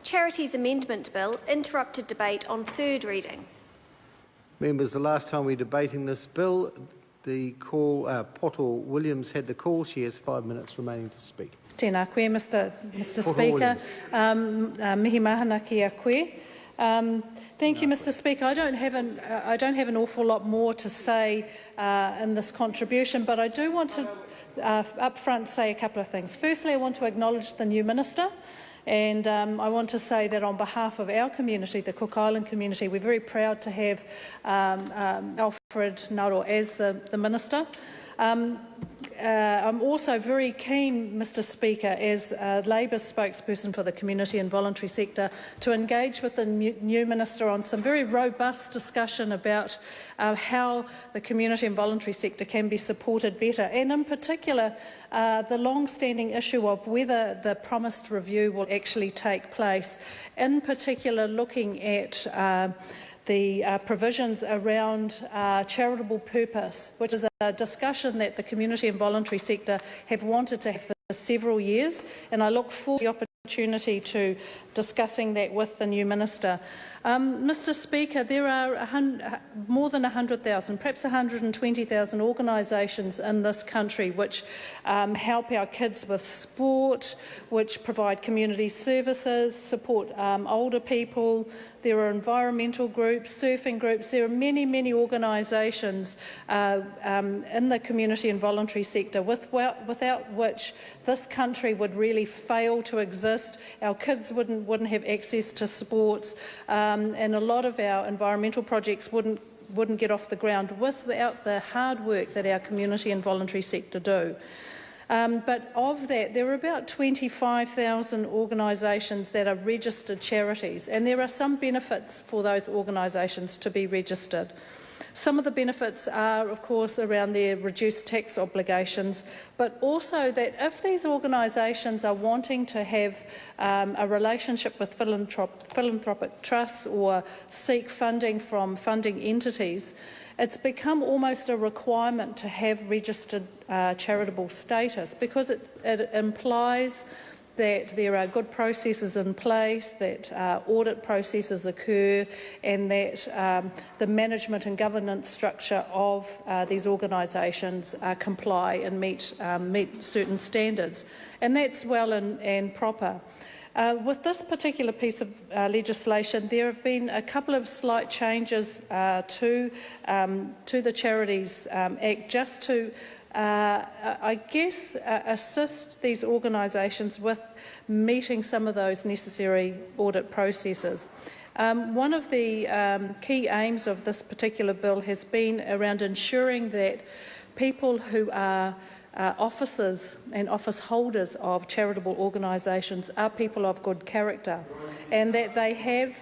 Charities Amendment Bill interrupted debate on third reading. Members, the last time we were debating this bill, Poto Williams had the call. She has 5 minutes remaining to speak. Tēnā koe, Mr. Speaker. Mihi mahana ki a koe. Thank you, Mr. Speaker. I don't have an awful lot more to say in this contribution, but I do want to up front say a couple of things. Firstly, I want to acknowledge the new Minister. And I want to say that on behalf of our community, the Cook Island community, we're very proud to have Alfred Naro as the Minister. I'm also very keen, Mr. Speaker, as Labour's spokesperson for the community and voluntary sector, to engage with the new Minister on some very robust discussion about how the community and voluntary sector can be supported better, and in particular the long-standing issue of whether the promised review will actually take place, in particular looking at the provisions around charitable purpose, which is a discussion that the community and voluntary sector have wanted to have for several years, and I look forward to the opportunity to discussing that with the new Minister. Mr. Speaker, there are more than 100,000, perhaps 120,000 organisations in this country which help our kids with sport, which provide community services, support older people. There are environmental groups, surfing groups. There are many, many organisations in the community and voluntary sector without which this country would really fail to exist. Our kids wouldn't have access to sports, and a lot of our environmental projects wouldn't get off the ground without the hard work that our community and voluntary sector do. But of that, there are about 25,000 organisations that are registered charities, and there are some benefits for those organisations to be registered. Some of the benefits are, of course, around their reduced tax obligations, but also that if these organisations are wanting to have a relationship with philanthropic trusts or seek funding from funding entities, it's become almost a requirement to have registered charitable status, because it implies that there are good processes in place, that audit processes occur, and that the management and governance structure of these organisations comply and meet certain standards. And that's well and proper. With this particular piece of legislation, there have been a couple of slight changes to the Charities Act, just to I guess assist these organisations with meeting some of those necessary audit processes. One of the key aims of this particular bill has been around ensuring that people who are officers and office holders of charitable organisations are people of good character, and that they haven't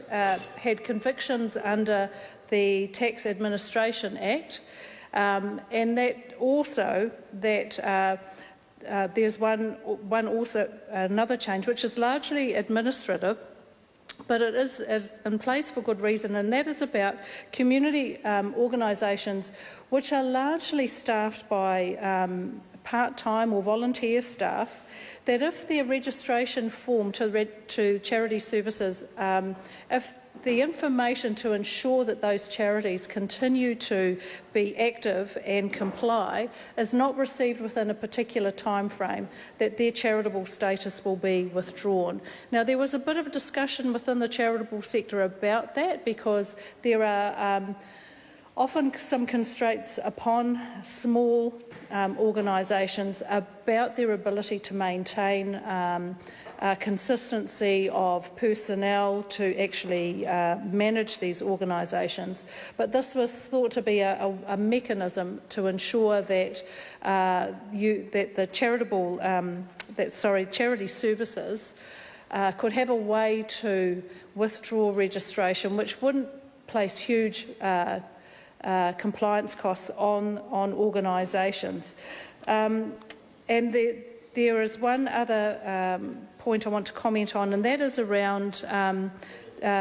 had convictions under the Tax Administration Act. And that also that there's another change, which is largely administrative, but it is in place for good reason, and that is about community organisations which are largely staffed by part-time or volunteer staff, that if their registration form to charity services, if the information to ensure that those charities continue to be active and comply is not received within a particular time frame, that their charitable status will be withdrawn. Now, there was a bit of a discussion within the charitable sector about that, because there are often some constraints upon small organisations about their ability to maintain consistency of personnel to actually manage these organisations. But this was thought to be a mechanism to ensure that the charity services could have a way to withdraw registration, which wouldn't place huge compliance costs on organisations. And there is one other point I want to comment on, and that is around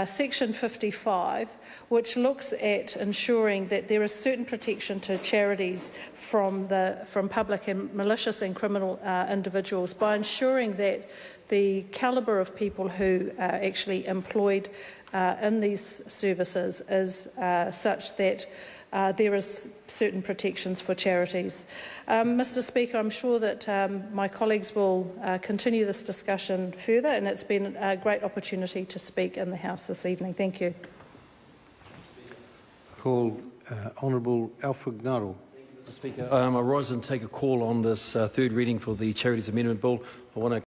Section 55, which looks at ensuring that there is certain protection to charities from public and malicious and criminal individuals by ensuring that the calibre of people who are actually employed in these services is such that there is certain protections for charities. Mr Speaker, I'm sure that my colleagues will continue this discussion further, and it's been a great opportunity to speak in the House this evening. Thank you. Call Honourable Alfred Ngaro. Mr Speaker, I rise and take a call on this third reading for the Charities Amendment Bill. I want to